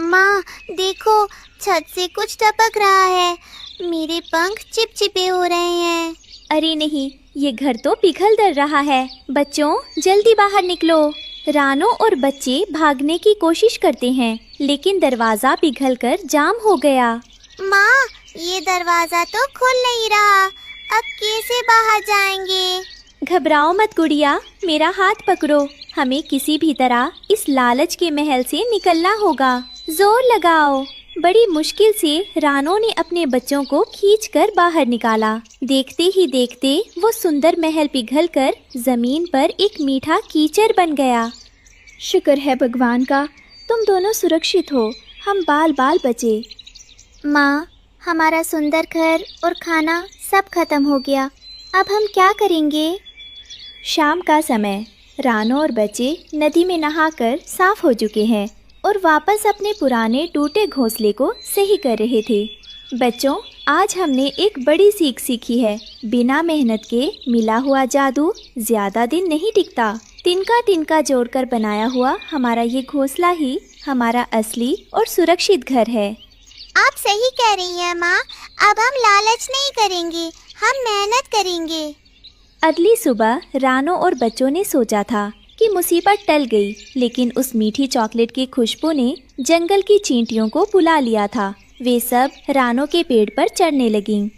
माँ, देखो, छत से कुछ टपक रहा है। मेरे पंख चिपचिपे हो रहे हैं। अरे नहीं, ये घर तो पिघल डर रहा है। बच्चों, जल्दी बाहर निकलो। रानो और बच्चे भागने की कोशिश करते हैं, लेकिन दरवाजा पिघलकर जाम हो गया। माँ, ये दरवाजा तो खुल नहीं रहा। अब कैसे बाहर जाएंगे? घबराओ मत गुड़िया, मेरा हाथ पकड़ो। हमें किसी भी तरह इस लालच के महल से निकलना होगा। जोर लगाओ। बड़ी मुश्किल से रानो ने अपने बच्चों को खींचकर बाहर निकाला। देखते ही देखते वो सुंदर महल पिघलकर जमीन पर एक मीठा कीचड़ बन गया। शुक्र है भगवान का, तुम दोनों सुरक्षित हो। हम बाल बाल बचे। माँ, हमारा सुंदर घर और खाना सब खत्म हो गया। अब हम क्या करेंगे? शाम का समय, रानो और बच्चे नदी में नहाकर साफ हो चुके हैं और वापस अपने पुराने टूटे घोंसले को सही कर रहे थे। बच्चों, आज हमने एक बड़ी सीख सीखी है। बिना मेहनत के मिला हुआ जादू ज्यादा दिन नहीं टिकता। तिनका तिनका जोड़कर बनाया हुआ हमारा ये घोंसला ही हमारा असली और सुरक्षित घर है। आप सही कह रही हैं माँ। अब हम लालच नहीं करेंगे, हम मेहनत करेंगे। अगली सुबह रानो और बच्चों ने सोचा था कि मुसीबत टल गई, लेकिन उस मीठी चॉकलेट की खुशबू ने जंगल की चींटियों को बुला लिया था। वे सब रानो के पेड़ पर चढ़ने लगीं।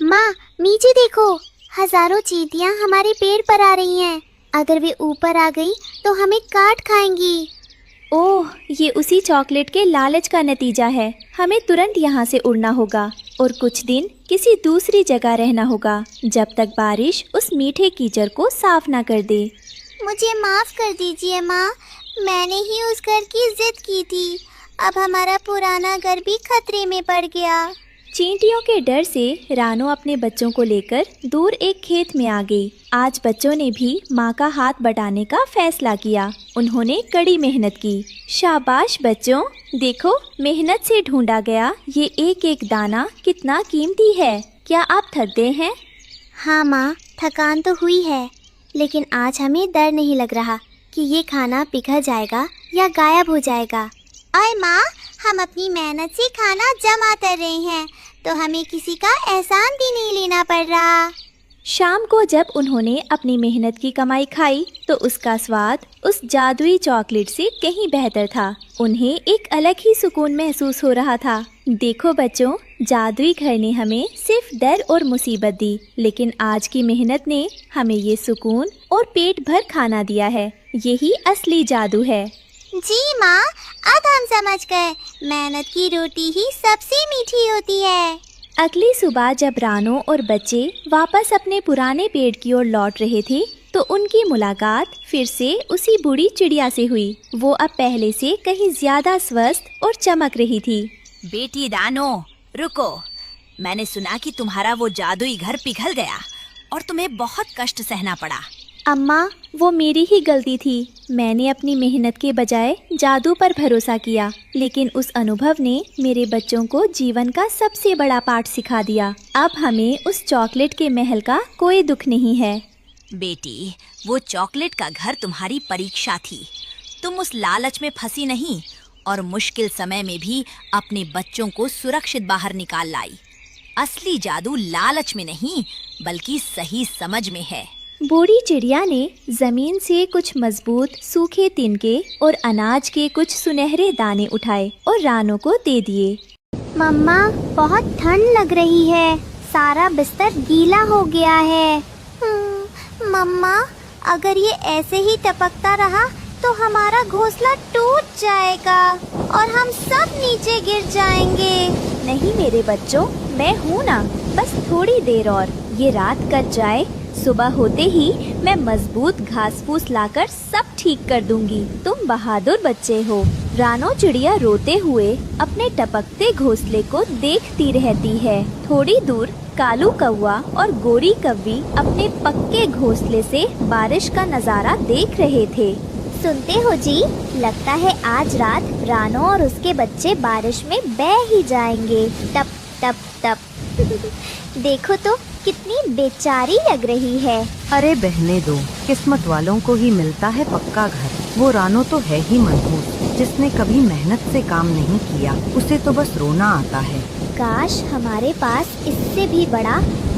माँ, नीचे देखो, हजारों चींटियाँ हमारे पेड़ पर आ रही हैं। अगर वे ऊपर आ गई तो हमें काट खाएंगी। ओह, ये उसी चॉकलेट के लालच का नतीजा है। हमें तुरंत यहाँ से उड़ना होगा और कुछ दिन किसी दूसरी जगह रहना होगा, जब तक बारिश उस मीठे कीचड़ को साफ ना कर दे। मुझे माफ कर दीजिए माँ, मैंने ही उस घर की जिद की थी। अब हमारा पुराना घर भी खतरे में पड़ गया। चींटियों के डर से रानो अपने बच्चों को लेकर दूर एक खेत में आ गई। आज बच्चों ने भी माँ का हाथ बटाने का फैसला किया। उन्होंने कड़ी मेहनत की। शाबाश बच्चों, देखो मेहनत से ढूंढा गया ये एक एक दाना कितना कीमती है। क्या आप थक गए हैं? हाँ माँ, थकान तो हुई है, लेकिन आज हमें डर नहीं लग रहा कि ये खाना पिघल जाएगा या गायब हो जाएगा। और माँ, हम अपनी मेहनत से खाना जमा कर रहे हैं, तो हमें किसी का एहसान भी नहीं लेना पड़ रहा। शाम को जब उन्होंने अपनी मेहनत की कमाई खाई तो उसका स्वाद उस जादुई चॉकलेट से कहीं बेहतर था। उन्हें एक अलग ही सुकून महसूस हो रहा था। देखो बच्चों, जादुई घर ने हमें सिर्फ डर और मुसीबत दी, लेकिन आज की मेहनत ने हमें ये सुकून और पेट भर खाना दिया है। यही असली जादू है। जी माँ, अब हम समझ गए, मेहनत की रोटी ही सबसे मीठी होती है। अगली सुबह जब रानो और बच्चे वापस अपने पुराने पेड़ की ओर लौट रहे थे तो उनकी मुलाकात फिर से उसी बूढ़ी चिड़िया से हुई। वो अब पहले से कहीं ज्यादा स्वस्थ और चमक रही थी। बेटी रानो, रुको। मैंने सुना कि तुम्हारा वो जादुई घर पिघल गया और तुम्हें बहुत कष्ट सहना पड़ा। अम्मा, वो मेरी ही गलती थी। मैंने अपनी मेहनत के बजाय जादू पर भरोसा किया, लेकिन उस अनुभव ने मेरे बच्चों को जीवन का सबसे बड़ा पाठ सिखा दिया। अब हमें उस चॉकलेट के महल का कोई दुख नहीं है। बेटी, वो चॉकलेट का घर तुम्हारी परीक्षा थी। तुम उस लालच में फंसी नहीं और मुश्किल समय में भी अपने बच्चों को सुरक्षित बाहर निकाल लाई। असली जादू लालच में नहीं, बल्कि सही समझ में है। बूढ़ी चिड़िया ने जमीन से कुछ मजबूत सूखे तिनके और अनाज के कुछ सुनहरे दाने उठाए और रानो को दे दिए। मम्मा, बहुत ठंड लग रही है, सारा बिस्तर गीला हो गया है। मम्मा, अगर ये ऐसे ही टपकता रहा तो हमारा घोंसला टूट जाएगा और हम सब नीचे गिर जाएंगे। नहीं मेरे बच्चों, मैं हूँ ना, बस थोड़ी देर और। ये रात कट जाए, सुबह होते ही मैं मजबूत घास फूस लाकर सब ठीक कर दूंगी। तुम बहादुर बच्चे हो। रानो चिड़िया रोते हुए अपने टपकते घोंसले को देखती रहती है। थोड़ी दूर कालू कौवा और गोरी कव्वी अपने पक्के घोंसले से बारिश का नजारा देख रहे थे। सुनते हो जी, लगता है आज रात रानो और उसके बच्चे बारिश में बह ही जाएंगे। टप टप टप। देखो तो कितनी बेचारी लग रही है। अरे बहने दो, किस्मत वालों को ही मिलता है पक्का घर। वो रानो तो है ही मनहूस, जिसने कभी मेहनत से काम नहीं किया, उसे तो बस रोना आता है। काश हमारे पास इससे भी बड़ा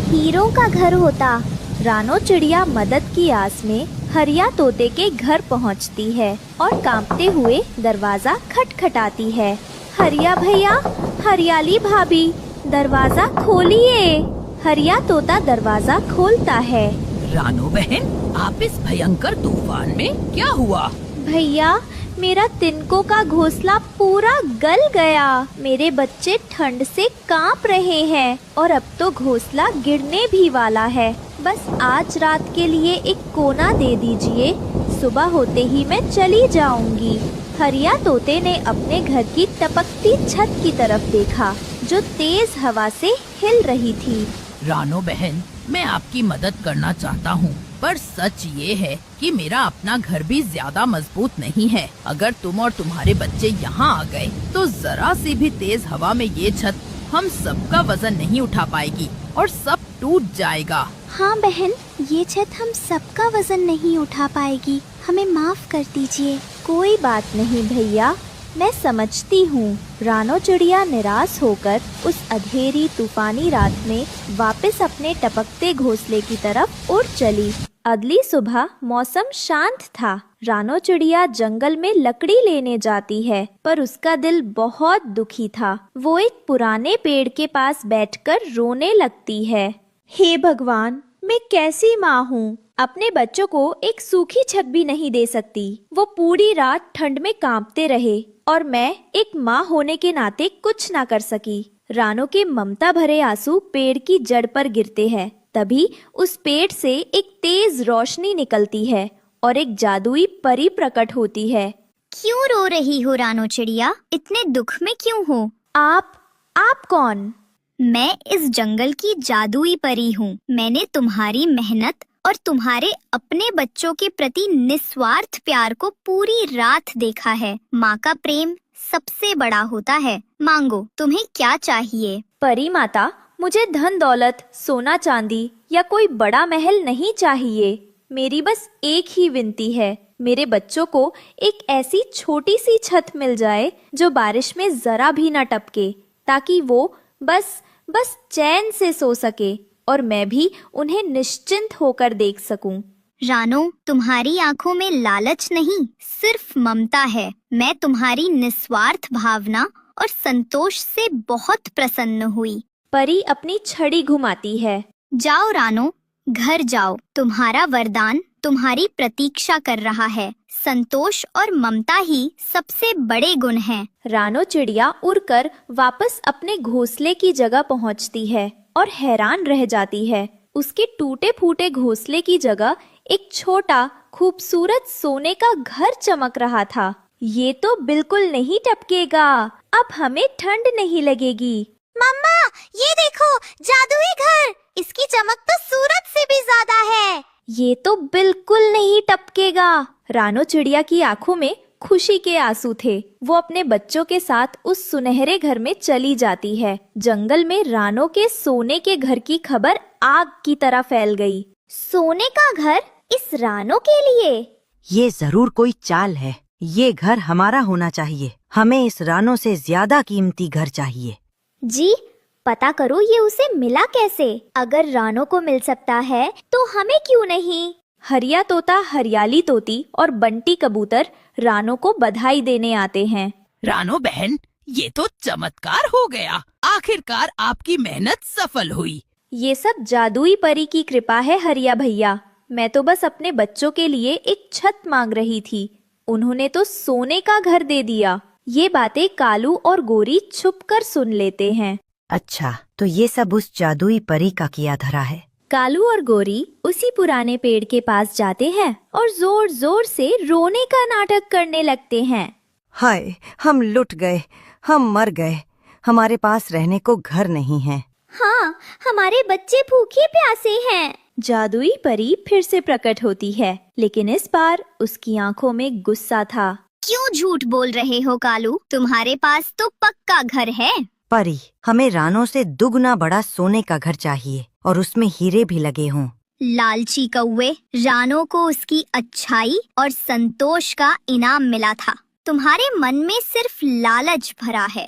हीरो का घर होता। रानो चिड़िया मदद की आस में हरिया तोते के घर पहुंचती है और कांपते हुए दरवाजा खटखटाती है। हरिया भैया, हरियाली भाभी, दरवाजा खोलिए। हरिया तोता दरवाजा खोलता है। रानो बहन, आप इस भयंकर तूफान में क्या हुआ? भैया, मेरा तिनकों का घोंसला पूरा गल गया। मेरे बच्चे ठंड से कांप रहे हैं और अब तो घोंसला गिरने भी वाला है। बस आज रात के लिए एक कोना दे दीजिए, सुबह होते ही मैं चली जाऊंगी। हरिया तोते ने अपने घर की टपकती छत की तरफ देखा, जो तेज हवा से हिल रही थी। रानो बहन, मैं आपकी मदद करना चाहता हूँ, पर सच ये है कि मेरा अपना घर भी ज्यादा मजबूत नहीं है। अगर तुम और तुम्हारे बच्चे यहाँ आ गए तो जरा सी भी तेज हवा में ये छत हम सबका वजन नहीं उठा पाएगी और सब टूट जाएगा। हाँ बहन, ये छत हम सबका वजन नहीं उठा पाएगी, हमें माफ कर दीजिए। कोई बात नहीं भैया, मैं समझती हूँ। रानो चिड़िया निराश होकर उस अंधेरी तूफानी रात में वापस अपने टपकते घोंसले की तरफ उड़ चली। अगली सुबह मौसम शांत था। रानो चिड़िया जंगल में लकड़ी लेने जाती है, पर उसका दिल बहुत दुखी था। वो एक पुराने पेड़ के पास बैठकर रोने लगती है। हे भगवान, मैं कैसी माँ हूँ, अपने बच्चों को एक सूखी छत भी नहीं दे सकती। वो पूरी रात ठंड में कांपते रहे और मैं एक माँ होने के नाते कुछ ना कर सकी। रानो के ममता भरे आंसू पेड़ की जड़ पर गिरते हैं। तभी उस पेड़ से एक तेज रोशनी निकलती है और एक जादुई परी प्रकट होती है। क्यों रो रही हो रानो चिड़िया? इतने दुख में क्यों हो? आप कौन? मैं इस जंगल की जादुई परी हूँ। मैंने तुम्हारी मेहनत और तुम्हारे अपने बच्चों के प्रति निस्वार्थ प्यार को पूरी रात देखा है। माँ का प्रेम सबसे बड़ा होता है। मांगो, तुम्हें क्या चाहिए? परी माता, मुझे धन दौलत, सोना चांदी या कोई बड़ा महल नहीं चाहिए। मेरी बस एक ही विनती है, मेरे बच्चों को एक ऐसी छोटी सी छत मिल जाए जो बारिश में जरा भी न टपके, ताकि वो बस चैन से सो सके और मैं भी उन्हें निश्चिंत होकर देख सकूं। रानो, तुम्हारी आंखों में लालच नहीं, सिर्फ ममता है। मैं तुम्हारी निस्वार्थ भावना और संतोष से बहुत प्रसन्न हुई। परी अपनी छड़ी घुमाती है। जाओ रानो, घर जाओ। तुम्हारा वरदान तुम्हारी प्रतीक्षा कर रहा है। संतोष और ममता ही सबसे बड़े गुण हैं। रानो चिड़िया उड़कर वापस अपने घोंसले की जगह पहुंचती है और हैरान रह जाती है। उसके टूटे फूटे घोंसले की जगह एक छोटा खूबसूरत सोने का घर चमक रहा था। ये तो बिल्कुल नहीं टपकेगा, अब हमें ठंड नहीं लगेगी। मम्मा, ये देखो, जादुई घर। इसकी चमक तो सूरज से भी ज्यादा है। ये तो बिल्कुल नहीं टपकेगा। रानो चिड़िया की आंखों में खुशी के आंसू थे। वो अपने बच्चों के साथ उस सुनहरे घर में चली जाती है। जंगल में रानो के सोने के घर की खबर आग की तरह फैल गई। सोने का घर इस रानो के लिए? ये जरूर कोई चाल है। ये घर हमारा होना चाहिए। हमें इस रानो से ज्यादा कीमती घर चाहिए। जी, पता करो ये उसे मिला कैसे। अगर रानो को मिल सकता है तो हमें क्यों नहीं? हरिया तोता, हरियाली तोती और बंटी कबूतर रानो को बधाई देने आते हैं। रानो बहन, ये तो चमत्कार हो गया। आखिरकार आपकी मेहनत सफल हुई। ये सब जादुई परी की कृपा है हरिया भैया। मैं तो बस अपने बच्चों के लिए एक छत मांग रही थी, उन्होंने तो सोने का घर दे दिया। ये बातें कालू और गोरी छुपकर सुन लेते हैं। अच्छा, तो ये सब उस जादुई परी का किया धरा है। कालू और गोरी उसी पुराने पेड़ के पास जाते हैं और जोर जोर से रोने का नाटक करने लगते हैं। हाय, हम लुट गए, हम मर गए, हमारे पास रहने को घर नहीं है। हाँ, हमारे बच्चे भूखे प्यासे हैं। जादुई परी फिर से प्रकट होती है, लेकिन इस बार उसकी आंखों में गुस्सा था। क्यों झूठ बोल रहे हो कालू? तुम्हारे पास तो पक्का घर है। परी, हमें रानो से दुगना बड़ा सोने का घर चाहिए और उसमें हीरे भी लगे हों। लालची कौवे, रानो को उसकी अच्छाई और संतोष का इनाम मिला था। तुम्हारे मन में सिर्फ लालच भरा है।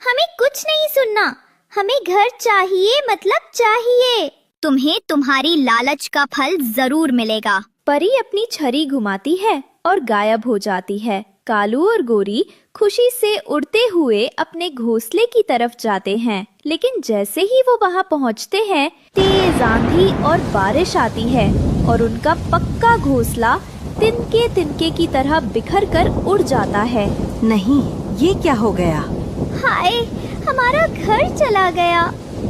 हमें कुछ नहीं सुनना, हमें घर चाहिए, मतलब चाहिए। तुम्हें तुम्हारी लालच का फल जरूर मिलेगा। परी अपनी छड़ी घुमाती है और गायब हो जाती है। कालू और गोरी खुशी से उड़ते हुए अपने घोंसले की तरफ जाते हैं, लेकिन जैसे ही वो वहाँ पहुँचते हैं, तेज आंधी और बारिश आती है और उनका पक्का घोंसला तिनके तिनके की तरह बिखर कर उड़ जाता है। नहीं, ये क्या हो गया? हाय, हमारा घर चला गया।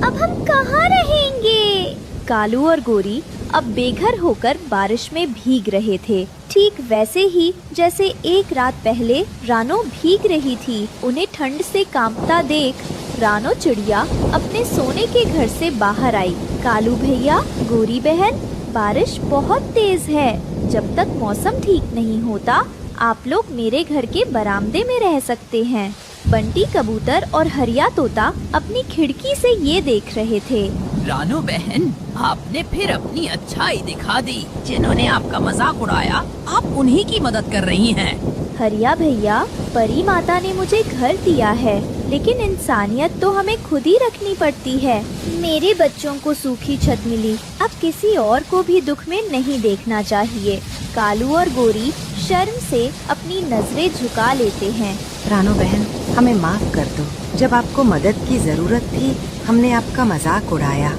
अब हम कहाँ रहेंगे? कालू और गोरी अब बेघर होकर बारिश में भीग रहे थे, ठीक वैसे ही जैसे एक रात पहले रानो भीग रही थी। उन्हें ठंड से कांपता देख रानो चिड़िया अपने सोने के घर से बाहर आई। कालू भैया, गोरी बहन, बारिश बहुत तेज है। जब तक मौसम ठीक नहीं होता, आप लोग मेरे घर के बरामदे में रह सकते हैं। बंटी कबूतर और हरिया तोता अपनी खिड़की से ये देख रहे थे। रानो बहन, आपने फिर अपनी अच्छाई दिखा दी। जिन्होंने आपका मजाक उड़ाया, आप उन्हीं की मदद कर रही हैं। हरिया भैया, परी माता ने मुझे घर दिया है, लेकिन इंसानियत तो हमें खुद ही रखनी पड़ती है। मेरे बच्चों को सूखी छत मिली, अब किसी और को भी दुख में नहीं देखना चाहिए। कालू और गोरी शर्म से अपनी नजरें झुका लेते हैं। रानो बहन, हमें माफ कर दो। जब आपको मदद की जरूरत थी, हमने आपका मजाक उड़ाया,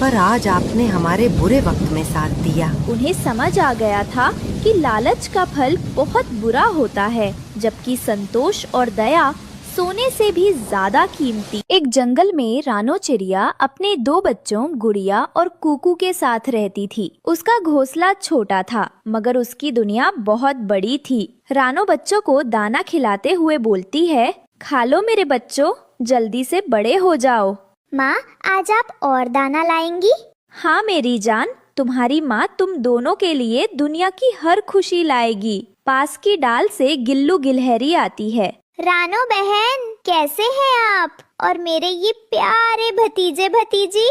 पर आज आपने हमारे बुरे वक्त में साथ दिया। उन्हें समझ आ गया था कि लालच का फल बहुत बुरा होता है, जबकि संतोष और दया सोने से भी ज्यादा कीमती। एक जंगल में रानो चिड़िया अपने 2 बच्चों गुड़िया और कुकू के साथ रहती थी। उसका घोंसला छोटा था, मगर उसकी दुनिया बहुत बड़ी थी। रानो बच्चों को दाना खिलाते हुए बोलती है, खा लो मेरे बच्चों, जल्दी से बड़े हो जाओ। माँ, आज आप और दाना लाएंगी? हाँ मेरी जान, तुम्हारी माँ तुम दोनों के लिए दुनिया की हर खुशी लाएगी। पास की डाल से गिल्लू गिलहरी आती है। रानो बहन, कैसे हैं आप? और मेरे ये प्यारे भतीजे भतीजी?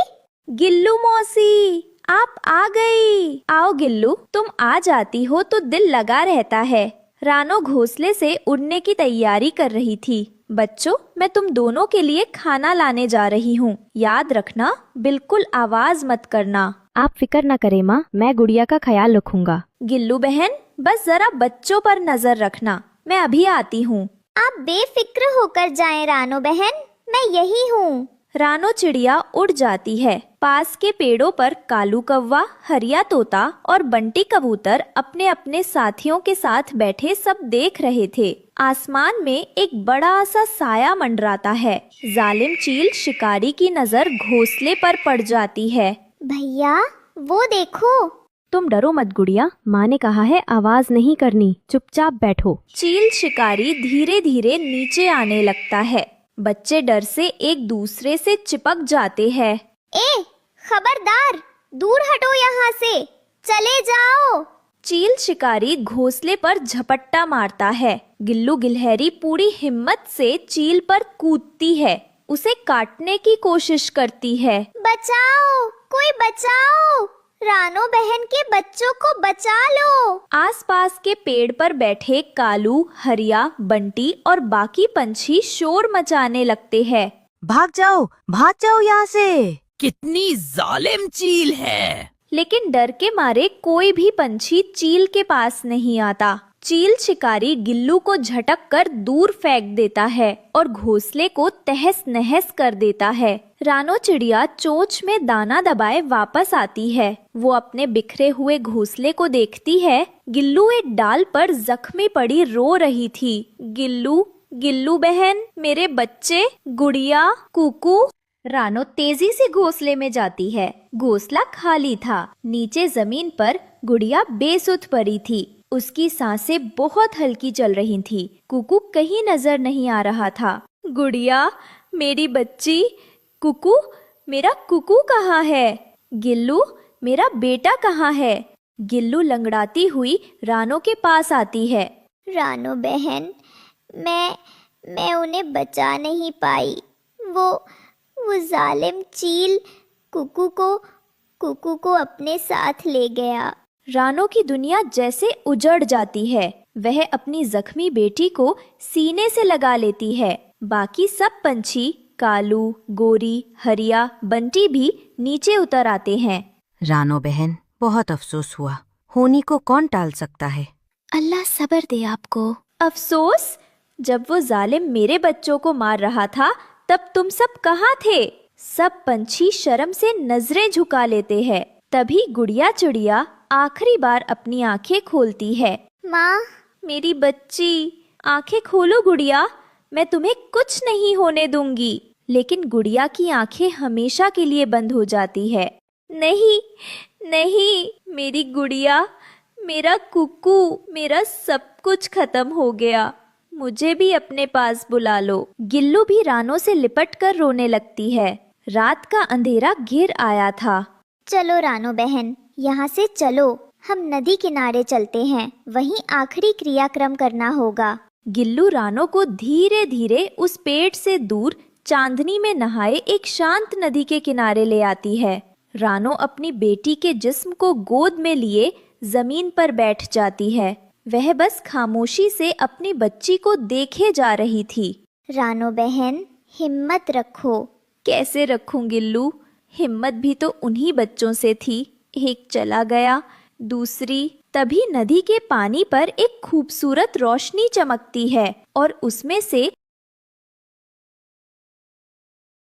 गिल्लू मौसी, आप आ गई। आओ गिल्लू, तुम आ जाती हो तो दिल लगा रहता है। रानो घोंसले से उड़ने की तैयारी कर रही थी। बच्चों, मैं तुम दोनों के लिए खाना लाने जा रही हूँ। याद रखना, बिल्कुल आवाज मत करना। आप फिक्र न करें माँ, मैं गुड़िया का ख्याल रखूंगा। गिल्लू बहन, बस जरा बच्चों पर नजर रखना, मैं अभी आती हूँ। आप बेफिक्र होकर जाएं रानो बहन, मैं यही हूँ। रानो चिड़िया उड़ जाती है। पास के पेड़ों पर कालू कौवा, हरिया तोता और बंटी कबूतर अपने अपने साथियों के साथ बैठे सब देख रहे थे। आसमान में एक बड़ा सा साया मंडराता है। जालिम चील शिकारी की नजर घोंसले पर पड़ जाती है। भैया, वो देखो। तुम डरो मत गुड़िया, माँ ने कहा है आवाज नहीं करनी, चुपचाप बैठो। चील शिकारी धीरे धीरे नीचे आने लगता है। बच्चे डर से एक दूसरे से चिपक जाते हैं। ए, खबरदार, दूर हटो यहाँ से, चले जाओ। चील शिकारी घोंसले पर झपट्टा मारता है। गिल्लू गिलहरी पूरी हिम्मत से चील पर कूदती है, उसे काटने की कोशिश करती है। बचाओ, कोई बचाओ, रानो बहन के बच्चों को बचा लो। आसपास के पेड़ पर बैठे कालू, हरिया, बंटी और बाकी पंछी शोर मचाने लगते हैं। भाग जाओ यहाँ से। कितनी जालिम चील है। लेकिन डर के मारे कोई भी पंछी चील के पास नहीं आता। चील शिकारी गिल्लू को झटक कर दूर फेंक देता है और घोंसले को तहस नहस कर देता है। रानो चिड़िया चोंच में दाना दबाए वापस आती है। वो अपने बिखरे हुए घोंसले को देखती है। गिल्लू एक डाल पर जख्मी पड़ी रो रही थी। गिल्लू बहन, मेरे बच्चे, गुड़िया, कुकू। रानो तेजी से घोंसले में जाती है। घोंसला खाली था। नीचे जमीन पर गुड़िया बेसुध पड़ी थी। उसकी सांसें बहुत हल्की चल रही थी। कुकू कहीं नजर नहीं आ रहा था। गुड़िया, मेरी बच्ची, कुकू, मेरा कुकू कहाँ है? गिल्लू, मेरा बेटा कहाँ है? गिल्लू लंगड़ाती हुई रानो के पास आती है। रानो बहन, मैं उन्हें बचा नहीं पाई। वो जालिम चील कुकू को अपने साथ ले गया। रानो की दुनिया जैसे उजड़ जाती है। वह अपनी जख्मी बेटी को सीने से लगा लेती है। बाकी सब पंछी, कालू, गोरी, हरिया, बंटी भी नीचे उतर आते हैं। रानो बहन, बहुत अफसोस हुआ। होनी को कौन टाल सकता है। अल्लाह सब्र दे आपको। अफसोस? जब वो जालिम मेरे बच्चों को मार रहा था, तब तुम सब कहाँ थे? सब पंछी शर्म से नजरें झुका लेते हैं। तभी गुड़िया चिड़िया आखिरी बार अपनी आंखें खोलती है। माँ, मेरी बच्ची, आंखें खोलो गुड़िया, मैं तुम्हें कुछ नहीं होने दूंगी। लेकिन गुड़िया की आंखें हमेशा के लिए बंद हो जाती है। नहीं, मेरी गुड़िया, मेरा कुकू, मेरा सब कुछ खत्म हो गया। मुझे भी अपने पास बुला लो। गिल्लू भी रानो से लिपट कर रोने लगती है। रात का अंधेरा घिर आया था। चलो रानो बहन, यहाँ से चलो, हम नदी किनारे चलते हैं। वहीं आखिरी क्रियाक्रम करना होगा। गिल्लू रानो को धीरे धीरे उस पेड़ से दूर चांदनी में नहाए एक शांत नदी के किनारे ले आती है। रानो अपनी बेटी के जिस्म को गोद में लिए जमीन पर बैठ जाती है। वह बस खामोशी से अपनी बच्ची को देखे जा रही थी। रानो बहन, हिम्मत रखो। कैसे रखूं गिल्लू, हिम्मत भी तो उन्हीं बच्चों से थी। एक चला गया, दूसरी। तभी नदी के पानी पर एक खूबसूरत रोशनी चमकती है और उसमें से